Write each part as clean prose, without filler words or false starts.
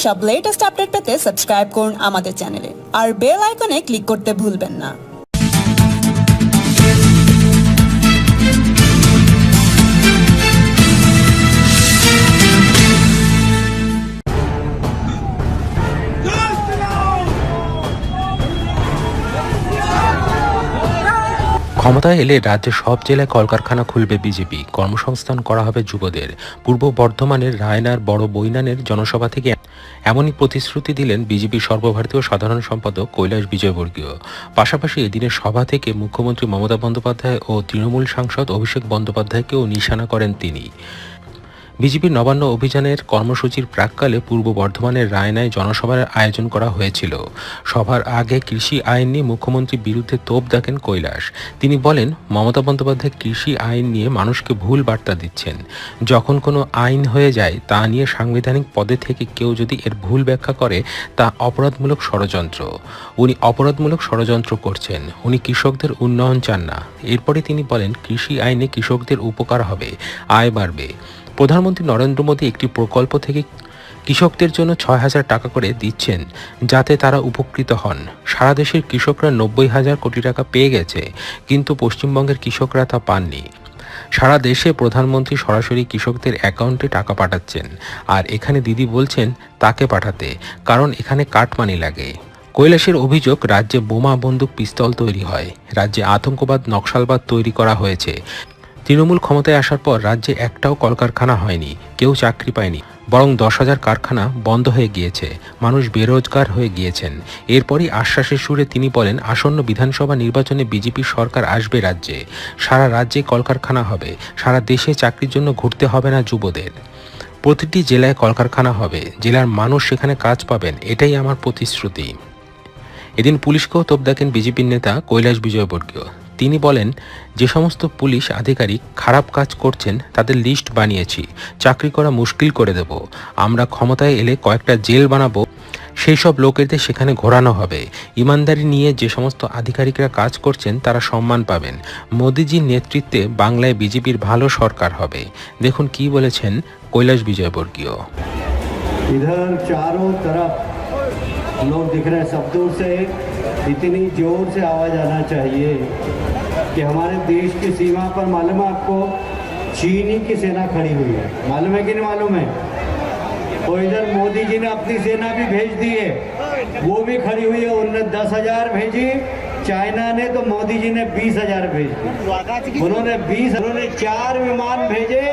সব latest update পেতে subscribe করুন আমাদের চ্যানেলে আর বেল আইকনে ক্লিক করতে ভুলবেন না। ক্ষমতায় এলে রাজ্যের সব জেলায় কলকারখানা খুলবে বিজেপি, কর্মসংস্থান করা হবে যুবদের। পূর্ব বর্ধমানের রায়নার বড় বৈনানের জনসভা থেকে এমনই প্রতিশ্রুতি দিলেন বিজেপির সর্বভারতীয় সাধারণ সম্পাদক কৈলাস বিজয়বর্গীয়। পাশাপাশি এদিনের সভা থেকে মুখ্যমন্ত্রী মমতা বন্দ্যোপাধ্যায় ও তৃণমূল সাংসদ অভিষেক বন্দ্যোপাধ্যায়কেও নিশানা করেন তিনি। বিজেপির নবান্ন অভিযানের কর্মসূচির প্রাক্কালে পূর্ব বর্ধমানের রায়নায় জনসভার আয়োজন করা হয়েছিল। সভার আগে কৃষি আইন নিয়ে মুখ্যমন্ত্রীর বিরুদ্ধে তোপ দাগেন কৈলাস। তিনি বলেন, মমতা বন্দ্যোপাধ্যায় কৃষি আইন নিয়ে মানুষকে ভুল বার্তা দিচ্ছেন। যখন কোনো আইন হয়ে যায় তা নিয়ে সাংবিধানিক পদে থেকে কেউ যদি এর ভুল ব্যাখ্যা করে তা অপরাধমূলক ষড়যন্ত্র। উনি অপরাধমূলক ষড়যন্ত্র করছেন। উনি কৃষকদের উন্নয়ন চান না। এরপরে তিনি বলেন, কৃষি আইনে কৃষকদের উপকার হবে, আয় বাড়বে। প্রধানমন্ত্রী নরেন্দ্র মোদী একটি প্রকল্প থেকে কৃষকদের জন্য ৬,০০০ টাকা করে দিচ্ছেন যাতে তারা উপকৃত হন। সারা দেশের কৃষকরা ৯০,০০০ কোটি টাকা পেয়ে গেছে, কিন্তু পশ্চিমবঙ্গের কৃষকরা তা পাননি। সারা দেশে প্রধানমন্ত্রী সরাসরি কৃষকদের অ্যাকাউন্টে টাকা পাঠাচ্ছেন, আর এখানে দিদি বলছেন তাকে পাঠাতে, কারণ এখানে কাটমানি লাগে। কৈলাসের অভিযোগ, রাজ্যে বোমা, বন্দুক, পিস্তল তৈরি হয়, রাজ্যে আতঙ্কবাদ, নকশালবাদ তৈরি করা হয়েছে। তৃণমূল ক্ষমতায় আসার পর রাজ্যে একটাও কলকারখানা হয়নি, কেউ চাকরি পায়নি, বরং ১০,০০০ কারখানা বন্ধ হয়ে গিয়েছে, মানুষ বেরোজগার হয়ে গিয়েছেন। এরপরই আশ্বাসের সুরে তিনি বলেন, আসন্ন বিধানসভা নির্বাচনে বিজেপির সরকার আসবে রাজ্যে, সারা রাজ্যে কলকারখানা হবে, সারা দেশে চাকরির জন্য ঘুরতে হবে না যুবদের। প্রতিটি জেলায় কলকারখানা হবে, জেলার মানুষ সেখানে কাজ পাবেন, এটাই আমার প্রতিশ্রুতি। এদিন পুলিশকেও তোপ দেখেন বিজেপির নেতা কৈলাস বিজয়বর্গীয়। তিনি বলেন, যে সমস্ত পুলিশ আধিকারিক খারাপ কাজ করছেন তাদের লিস্ট বানিয়েছি, চাকরি করা মুশকিল করে দেব। আমরা ক্ষমতায় এলে কয়েকটা জেল বানাবো, সেই সব লোকেদের সেখানে ঘোরানো হবে। ইমানদারি নিয়ে যে সমস্ত আধিকারিকরা কাজ করছেন তারা সম্মান পাবেন। মোদিজির নেতৃত্বে বাংলায় বিজেপির ভালো সরকার হবে। দেখুন কি বলেছেন কৈলাস বিজয়বর্গীয়। इधर चारों तरफ लोग दिख रहे हैं, सब दूर से इतनी जोर से आवाज आना चाहिए कि हमारे देश की सीमा पर मालूम है आपको, चीनी की सेना खड़ी हुई है, मालूम है कि नहीं मालूम है? और इधर मोदी जी ने अपनी सेना भी भेज दी है, वो भी खड़ी हुई है। उन्होंने 10,000 भेजी, चाइना ने तो मोदी जी ने 20,000 भेज दी। उन्होंने 4 विमान भेजे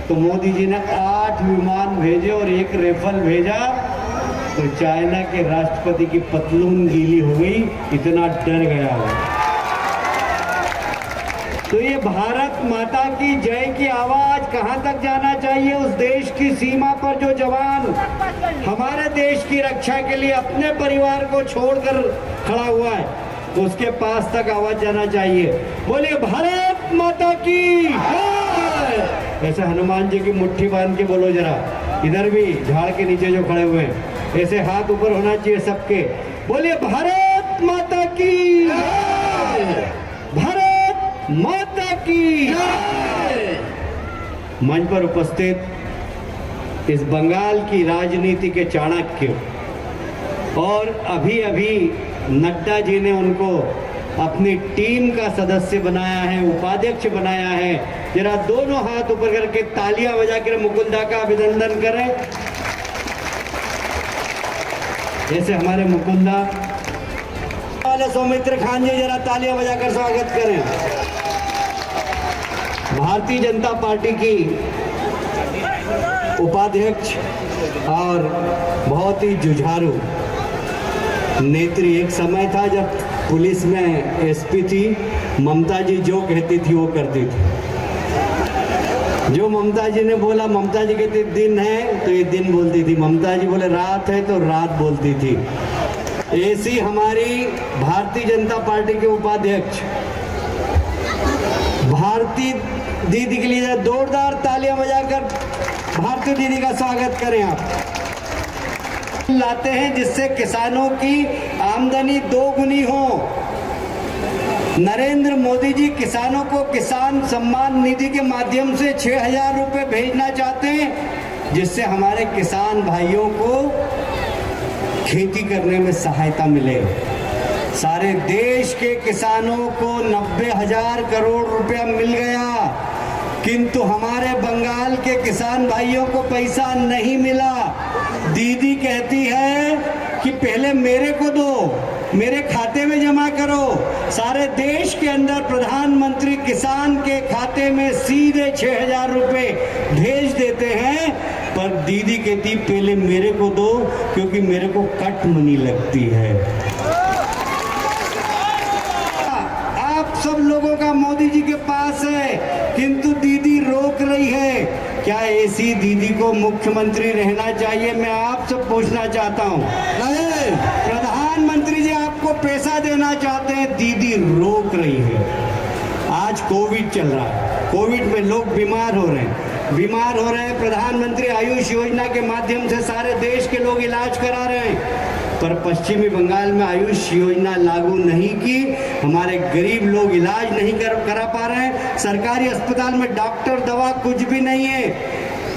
तो मोदी जी ने 8 विमान भेजे और 1 रेफल भेजा, तो चाइना के राष्ट्रपति की पतलून गीली हो गई, इतना डर गया है। तो ये भारत माता की जय की आवाज कहां तक जाना चाहिए? उस देश की सीमा पर जो जवान हमारे देश की रक्षा के लिए अपने परिवार को छोड़कर खड़ा हुआ है, तो उसके पास तक आवाज जाना चाहिए। बोलिए भारत माता की जय। ऐसे हनुमान जी की मुट्ठी बांध के बोलो जरा, इधर भी झाड़ के नीचे जो खड़े हुए हैं, ऐसे हाथ ऊपर होना चाहिए सबके। बोलिए भारत माता की जय, भारत माता की जय। मंच पर उपस्थित इस बंगाल की राजनीति के चाणक्य, और अभी अभी नड्डा जी ने उनको अपनी टीम का सदस्य बनाया है, उपाध्यक्ष बनाया है। जरा दोनों हाथ ऊपर करके तालियां बजाकर मुकुंदा का अभिनंदन करें। जैसे हमारे मुकुंदा वाले सौमित्र खान जी, जरा तालियां बजाकर स्वागत करें। भारतीय जनता पार्टी की उपाध्यक्ष और बहुत ही जुझारू नेत्री। एक समय था जब पुलिस में एसपी थी, ममता जी जो कहती थी वो करती थी। जो ममता जी ने बोला, ममता जी कहती दिन है तो ये दिन बोलती थी, ममता जी बोले रात है तो रात बोलती थी। ऐसी हमारी भारतीय जनता पार्टी के उपाध्यक्ष भारती दीदी के लिए जोरदार तालियां बजाकर भारती दीदी का स्वागत करें। आप लाते हैं जिससे किसानों की आमदनी दोगुनी हो। नरेंद्र मोदी जी किसानों को किसान सम्मान निधि के माध्यम से 6,000 रुपए भेजना चाहते हैं, जिससे हमारे किसान भाइयों को खेती करने में सहायता मिले। सारे देश के किसानों को 90,000 करोड़ रुपया मिल गया, किंतु हमारे बंगाल के किसान भाइयों को पैसा नहीं मिला। दीदी कहती है कि पहले मेरे को दो, मेरे खाते में जमा करो। सारे देश के अंदर प्रधानमंत्री किसान के खाते में सीधे 6,000 रुपए भेज देते हैं, पर दीदी कहती पहले मेरे को दो, क्योंकि मेरे को कट मनी लगती है। आप सब लोगों का मोदी जी के पास है, किंतु दीदी रोक रही है। क्या ऐसी दीदी को मुख्यमंत्री रहना चाहिए? मैं आपसे पूछना चाहता हूँ। नहीं, प्रधानमंत्री जी आपको पैसा देना चाहते हैं, दीदी रोक रही है। आज कोविड चल रहा है, कोविड में लोग बीमार हो रहे हैं, प्रधानमंत्री आयुष योजना के माध्यम से सारे देश के लोग इलाज करा रहे हैं, पर पश्चिमी बंगाल में आयुष योजना लागू नहीं की। हमारे गरीब लोग इलाज नहीं करा पा रहे हैं। सरकारी अस्पताल में डॉक्टर, दवा कुछ भी नहीं है।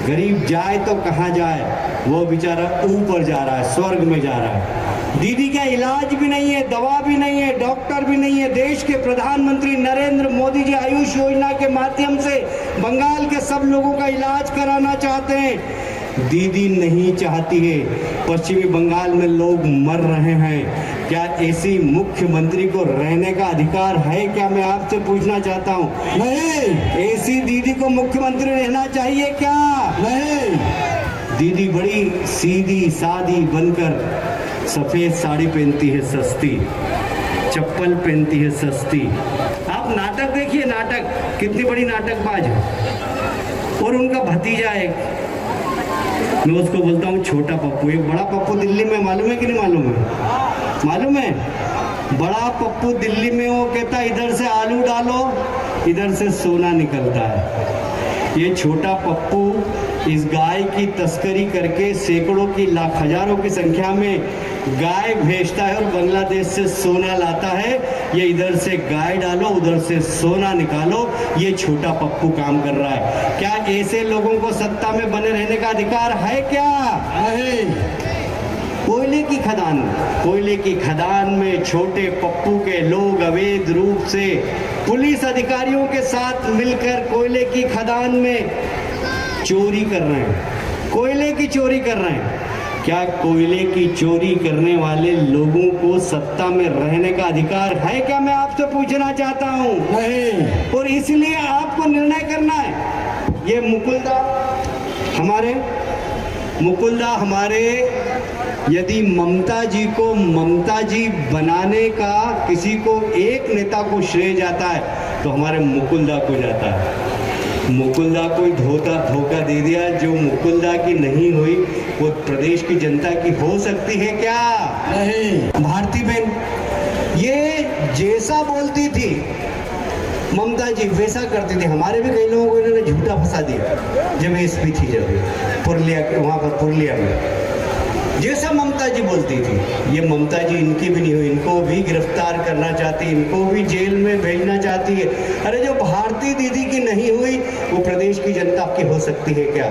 गरीब जाए तो कहाँ जाए, वो बेचारा ऊपर जा रहा है, स्वर्ग में जा रहा है। दीदी का इलाज भी नहीं है, दवा भी नहीं है, डॉक्टर भी नहीं है। देश के प्रधानमंत्री नरेंद्र मोदी जी आयुष योजना के माध्यम से बंगाल के सब लोगों का इलाज कराना चाहते हैं। दीदी नहीं चाहती है। पश्चिमी बंगाल में लोग मर रहे हैं। क्या ऐसी मुख्यमंत्री को रहने का अधिकार है? क्या मैं आपसे पूछना चाहता हूँ। नहीं, ऐसी दीदी को मुख्यमंत्री रहना चाहिए क्या? नहीं। दीदी बड़ी सीधी सादी बनकर सफेद साड़ी पहनती है सस्ती, चप्पल पहनती है सस्ती। आप नाटक देखिए, नाटक कितनी बड़ी नाटकबाज है। और उनका भतीजा एक, मैं उसको बोलता हूँ छोटा पप्पू। एक बड़ा पप्पू दिल्ली में, मालूम है कि नहीं मालूम है? मालूम है। बड़ा पप्पू दिल्ली में वो कहता इधर से आलू डालो, इधर से सोना निकलता है। ये छोटा पप्पू इस गाय की तस्करी करके सैकड़ों की लाख हजारों की संख्या में गाय भेजता है और बांग्लादेश से सोना लाता है। ये इधर से गाय डालो, उधर से सोना निकालो, ये छोटा पप्पू काम कर रहा है। क्या ऐसे लोगों को सत्ता में बने रहने का अधिकार है क्या? नहीं। कोयले की खदान में छोटे पप्पू के लोग अवैध रूप से पुलिस अधिकारियों के साथ मिलकर कोयले की खदान में चोरी कर रहे हैं, कोयले की चोरी कर रहे हैं। क्या कोयले की चोरी करने वाले लोगों को सत्ता में रहने का अधिकार है क्या? मैं आपसे पूछना चाहता हूँ। नहीं। और इसलिए आपको निर्णय करना है। ये मुकुलदा हमारे यदि ममता जी को ममता जी बनाने का किसी को एक नेता को श्रेय जाता है तो हमारे मुकुलदा को जाता है। मुकुलदा को धोखा दे दिया। जो मुकुलदा की नहीं हुई वो प्रदेश की जनता की हो सकती है क्या? नहीं। भारती बहन ये जैसा बोलती थी ममता जी वैसा करती थी। हमारे भी कई लोगों को इन्होंने झूठा फंसा दिया जब एसपी थी, जब पुरलिया में जैसा ममता जी बोलती थी। ये ममता जी इनकी भी नहीं हुई, इनको भी गिरफ्तार करना चाहती, इनको भी जेल में भेजना चाहती है। अरे जो भारती दीदी की नहीं हुई वो प्रदेश की जनता की हो सकती है क्या?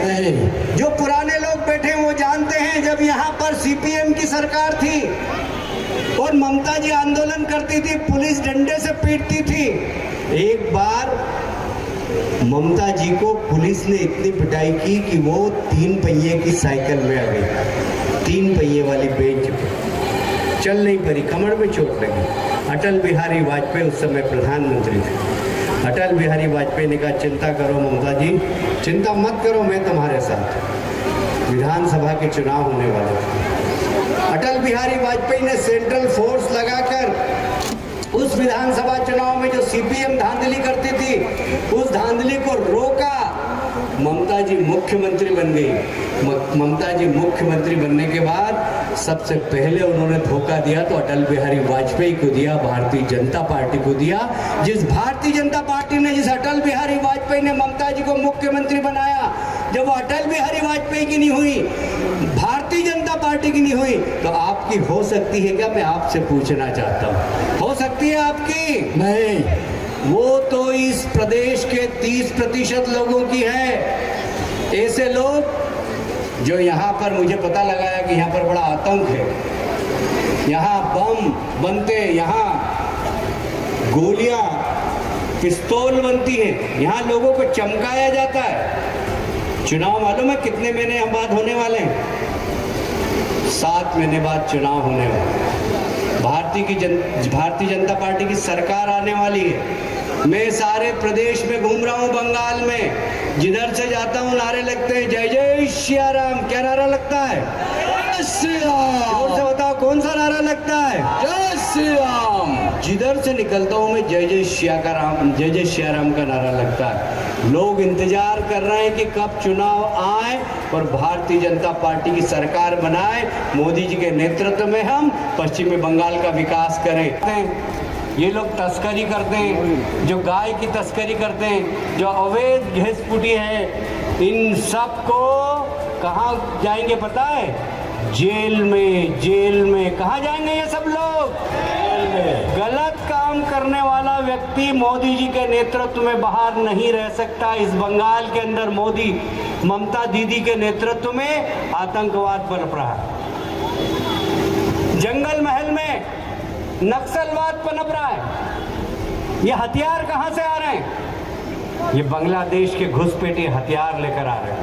नहीं। जो पुराने लोग बैठे वो जानते हैं जब यहाँ पर सीपीएम की सरकार थी और ममता जी आंदोलन करती थी, पुलिस डंडे से पीटती थी। एक बार ममता जी को पुलिस ने इतनी पिटाई की कि वो 3 पहिए की साइकिल में आ गई, 3 पहिए वाली बेंच पे चल नहीं पारी, कमर में चोट लगी। अटल बिहारी वाजपेयी उस समय प्रधानमंत्री थे। अटल बिहारी वाजपेयी ने कहा चिंता करो ममता जी, चिंता मत करो, मैं तुम्हारे साथ। विधानसभा के चुनाव होने वाले थे। अटल बिहारी वाजपेयी ने सेंट्रल फोर्स लगाकर उस विधानसभा चुनाव में जो सीपीएम धांधली करती थी उस धांधली को रोका। ममता जी मुख्यमंत्री बन गई। ममता जी मुख्यमंत्री बनने के बाद सबसे पहले उन्होंने धोखा दिया तो अटल बिहारी वाजपेयी को दिया, भारतीय जनता पार्टी को दिया। जिस भारतीय जनता पार्टी ने, जिस अटल बिहारी वाजपेयी ने ममता जी को मुख्यमंत्री बनाया, जब वो अटल बिहारी वाजपेयी की नहीं हुई, भारतीय जनता पार्टी की नहीं हुई, तो आपकी हो सकती है क्या? मैं आपसे पूछना चाहता हूँ, हो सकती है आपकी? नहीं। वो तो इस प्रदेश के 30% लोगों की है। ऐसे लोग जो यहाँ पर मुझे पता लगा है कि यहाँ पर बड़ा आतंक है, यहाँ बम बनते, यहाँ गोलियां पिस्तौल बनती है, यहाँ लोगों को चमकाया जाता है। चुनाव मालूम है कितने महीने बाद होने वाले हैं? 7 महीने बाद चुनाव होने वाले हैं। भारतीय जनता पार्टी की सरकार आने वाली है। मैं सारे प्रदेश में घूम रहा हूँ, बंगाल में जिधर से जाता हूँ नारे लगते हैं जय जय सिया राम। क्या नारा लगता है? जय श्री राम। जोर से बताओ कौन सा नारा लगता है? जय श्री राम। जिधर से निकलता हूँ मैं जय जय सिया राम का नारा लगता है। लोग इंतजार कर रहे हैं कि कब चुनाव आए और भारतीय जनता पार्टी की सरकार बनाए, मोदी जी के नेतृत्व में हम पश्चिमी बंगाल का विकास करें। ये लोग तस्करी करते हैं, जो गाय की तस्करी करते हैं, जो अवैध घुसपैठी है, इन सब को कहाँ जाएंगे पता है? जेल में। कहाँ जाएंगे ये सब लोग? जेल में। गलत काम करने वाला व्यक्ति मोदी जी के नेतृत्व में बाहर नहीं रह सकता। इस बंगाल के अंदर मोदी ममता दीदी के नेतृत्व में आतंकवाद पनप रहा है। जंगल महल में नक्सलवाद पनप रहा है। ये हथियार कहां से आ रहे हैं? ये बांग्लादेश के घुसपैठे हथियार लेकर आ रहे हैं।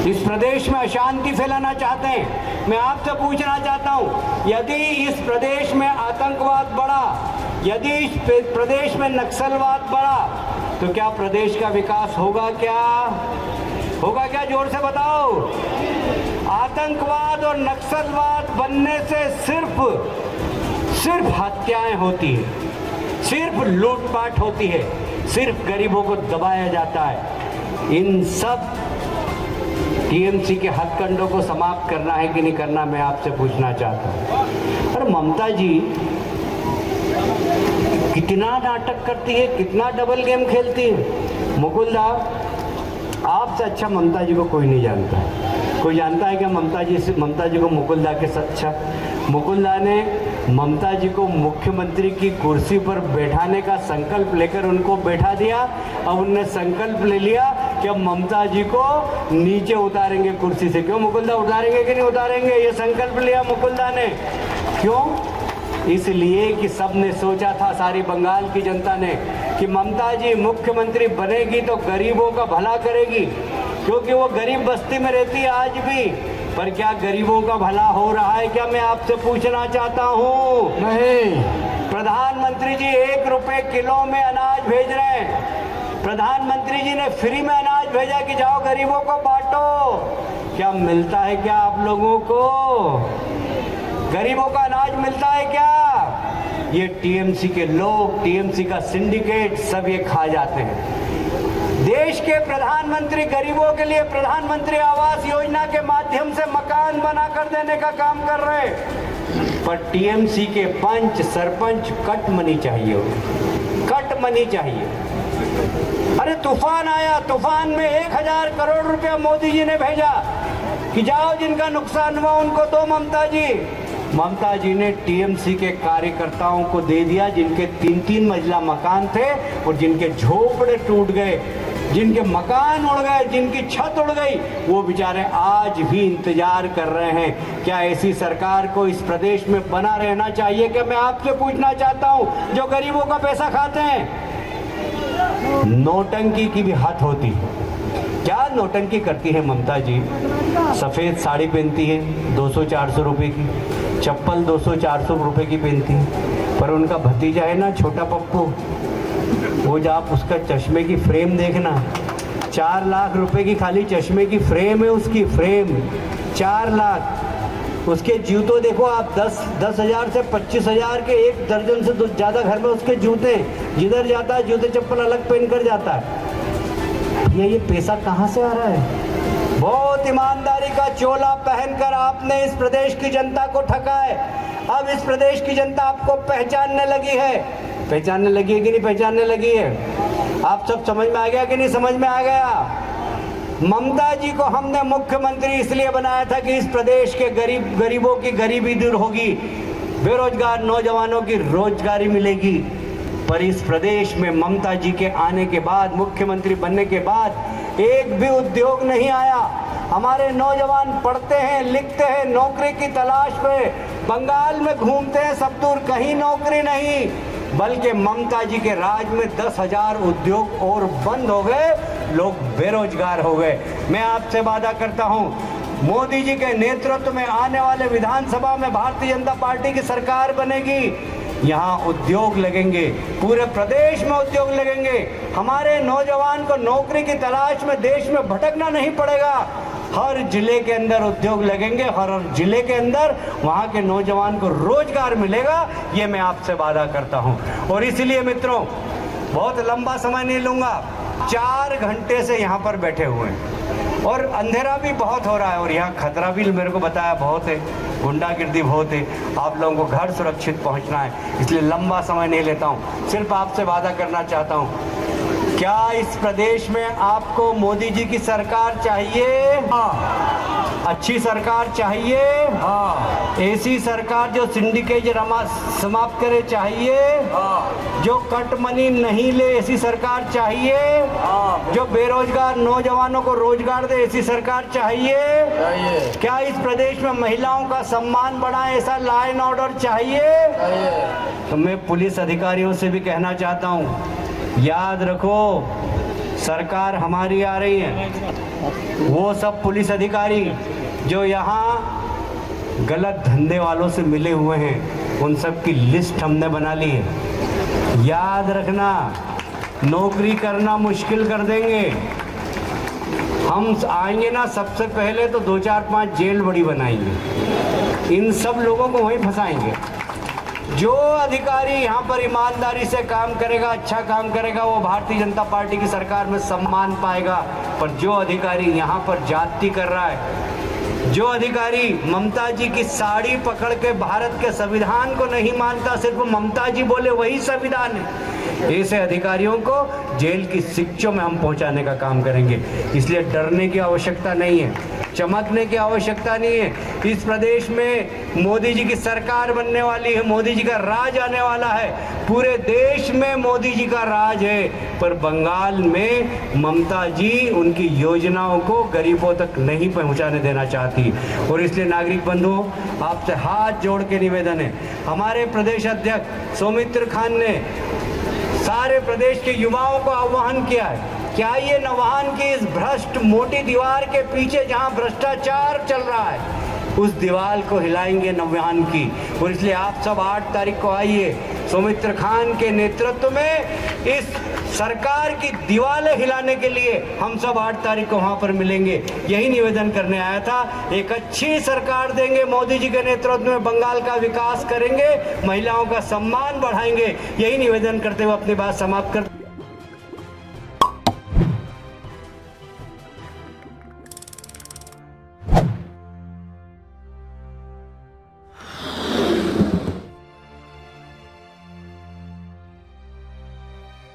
इस प्रदेश में अशांति फैलाना चाहते हैं। मैं आपसे पूछना चाहता हूं, यदि इस प्रदेश में आतंकवाद बढ़ा, यदि इस प्रदेश में नक्सलवाद बढ़ा, तो क्या प्रदेश का विकास होगा? क्या जोर से बताओ। आतंकवाद और नक्सलवाद बनने से सिर्फ हत्याएं होती है, सिर्फ लूटपाट होती है, सिर्फ गरीबों को दबाया जाता है। इन सब टीएमसी के हथकंडों को समाप्त करना है कि नहीं करना, मैं आपसे पूछना चाहता हूँ। अरे ममता जी कितना नाटक करती है, कितना डबल गेम खेलती है। मुकुलदा, आपसे अच्छा ममता जी को कोई नहीं जानता है। कोई जानता है क्या ममता जी को मुकुलदा के अच्छा? मुकुलदा ने ममता जी को मुख्यमंत्री की कुर्सी पर बैठाने का संकल्प लेकर उनको बैठा दिया। अब उनने संकल्प ले लिया कि अब ममता जी को नीचे उतारेंगे कुर्सी से। क्यों मुकुलदा, उतारेंगे कि नहीं उतारेंगे? ये संकल्प लिया मुकुलदा ने। क्यों? इसलिए कि सबने सोचा था, सारी बंगाल की जनता ने, कि ममता जी मुख्यमंत्री बनेगी तो गरीबों का भला करेगी, क्योंकि वो गरीब बस्ती में रहती है आज भी। पर क्या गरीबों का भला हो रहा है क्या? मैं आपसे पूछना चाहता हूँ। नहीं। प्रधानमंत्री जी 1 रुपए किलो में अनाज भेज रहे हैं। प्रधानमंत्री जी ने फ्री में अनाज भेजा कि जाओ गरीबों को बांटो। क्या मिलता है क्या आप लोगों को? गरीबों का अनाज मिलता है क्या? ये टीएमसी के लोग, टीएमसी का सिंडिकेट सब ये खा जाते हैं। देश के प्रधानमंत्री गरीबों के लिए प्रधानमंत्री आवास योजना के माध्यम से मकान बना कर देने का काम कर रहे हैं। पर टीएमसी के पंच सरपंच कट मनी चाहिए, कट मनी चाहिए। अरे तूफान आया, तूफान में 1000 करोड़ रुपया मोदी जी ने भेजा कि जाओ जिनका नुकसान हुआ उनको दो। ममता जी ने टीएमसी के कार्यकर्ताओं को दे दिया, जिनके 3-3 मंजिला मकान थे और जिनके झोपड़े टूट गए, जिनके मकान उड़ गए, जिनकी छत उड़ गई, वो बेचारे आज भी इंतजार कर रहे हैं। क्या ऐसी सरकार को इस प्रदेश में बना रहना चाहिए? क्या मैं आपसे पूछना चाहता हूँ, जो गरीबों का पैसा खाते हैं। नोटंकी की भी हद होती है। क्या नोटंकी करती है ममता जी? सफ़ेद साड़ी पहनती है 200-400 रुपये की, चप्पल 200-400 रुपये की पहनती है। पर उनका भतीजा है ना छोटा पप्पू, वो जब आप उसका चश्मे की फ्रेम देखना, 4 लाख रुपए की खाली चश्मे की फ्रेम है, उसकी फ्रेम 4 लाख। उसके जूतों देखो आप, 10,000 से 25,000 के 1 दर्जन से ज़्यादा घर में उसके जूते। जिधर जाता है जूते चप्पल अलग पहन कर जाता है। ये पैसा कहाँ से आ रहा है? बहुत ईमानदारी का चोला पहनकर आपने इस प्रदेश की जनता को ठगा है। अब इस प्रदेश की जनता आपको पहचानने लगी है। पहचानने लगी है कि नहीं पहचानने लगी है? आप सब समझ में आ गया कि नहीं समझ में आ गया? ममता जी को हमने मुख्यमंत्री इसलिए बनाया था कि इस प्रदेश के गरीबों की गरीबी दूर होगी, बेरोजगार नौजवानों की रोजगारी मिलेगी। पर इस प्रदेश में ममता जी के आने के बाद, मुख्यमंत्री बनने के बाद, एक भी उद्योग नहीं आया। हमारे नौजवान पढ़ते हैं, लिखते हैं, नौकरी की तलाश में बंगाल में घूमते हैं, सब दूर, कहीं नौकरी नहीं। बल्कि ममता जी के राज में 10,000 उद्योग और बंद हो गए, लोग बेरोजगार हो गए। मैं आपसे वादा करता हूं, मोदी जी के नेतृत्व में आने वाले विधानसभा में भारतीय जनता पार्टी की सरकार बनेगी। यहाँ उद्योग लगेंगे, पूरे प्रदेश में उद्योग लगेंगे। हमारे नौजवान को नौकरी की तलाश में देश में भटकना नहीं पड़ेगा। हर जिले के अंदर उद्योग लगेंगे, हर जिले के अंदर वहाँ के नौजवान को रोजगार मिलेगा, ये मैं आपसे वादा करता हूँ। और इसलिए मित्रों, बहुत लंबा समय नहीं लूँगा, 4 घंटे से यहाँ पर बैठे हुए हैं और अंधेरा भी बहुत हो रहा है और यहाँ खतरा भी मेरे को बताया बहुत है, गुंडागिर्दी बहुत है। आप लोगों को घर सुरक्षित पहुँचना है, इसलिए लंबा समय नहीं लेता हूँ। सिर्फ आपसे वादा करना चाहता हूँ, क्या इस प्रदेश में आपको मोदी जी की सरकार चाहिए? हाँ। अच्छी सरकार चाहिए? हाँ। ऐसी सरकार जो सिंडिकेट समाप्त करे चाहिए? हाँ। जो कट मनी नहीं ले, ऐसी सरकार चाहिए? हाँ। जो बेरोजगार नौजवानों को रोजगार दे, ऐसी सरकार चाहिए? क्या इस प्रदेश में महिलाओं का सम्मान बढ़ाए, ऐसा लॉ एंड ऑर्डर चाहिए? तो मैं पुलिस अधिकारियों से भी कहना चाहता हूँ, याद रखो, सरकार हमारी आ रही है। वो सब पुलिस अधिकारी जो यहाँ गलत धंधे वालों से मिले हुए हैं, उन सब की लिस्ट हमने बना ली है। याद रखना, नौकरी करना मुश्किल कर देंगे। हम आएंगे ना, सबसे पहले तो 2, 4, 5 जेल बड़ी बनाएंगे, इन सब लोगों को वहीं फंसाएंगे। जो अधिकारी यहाँ पर ईमानदारी से काम करेगा, अच्छा काम करेगा, वो भारतीय जनता पार्टी की सरकार में सम्मान पाएगा। पर जो अधिकारी यहाँ पर जाति कर रहा है, जो अधिकारी ममता जी की साड़ी पकड़ के भारत के संविधान को नहीं मानता, सिर्फ ममता जी बोले वही संविधान है, ऐसे अधिकारियों को जेल की शिक्षों में हम पहुंचाने का काम करेंगे। इसलिए डरने की आवश्यकता नहीं है, चमकने की आवश्यकता नहीं है। इस प्रदेश में मोदी जी की सरकार बनने वाली है, मोदी जी का राज आने वाला है। पूरे देश में मोदी जी का राज है, पर बंगाल में ममता जी उनकी योजनाओं को गरीबों तक नहीं पहुंचाने देना चाहती। और इसलिए नागरिक बंधुओं, आपसे हाथ जोड़ के निवेदन है, हमारे प्रदेश अध्यक्ष सौमित्र खान ने सारे प्रदेश के युवाओं को आह्वान किया है कि आइए नवान की इस भ्रष्ट मोटी दीवार के पीछे जहां भ्रष्टाचार चल रहा है, उस दीवार को हिलाएंगे नवान की। और इसलिए आप सब 8 तारीख को आइए, सौमित्र खान के नेतृत्व में इस सरकार की दीवारें हिलाने के लिए हम सब 8 तारीख को वहां पर मिलेंगे। यही निवेदन करने आया था। एक अच्छी सरकार देंगे, मोदी जी के नेतृत्व में बंगाल का विकास करेंगे, महिलाओं का सम्मान बढ़ाएंगे। यही निवेदन करते हुए अपनी बात समाप्त कर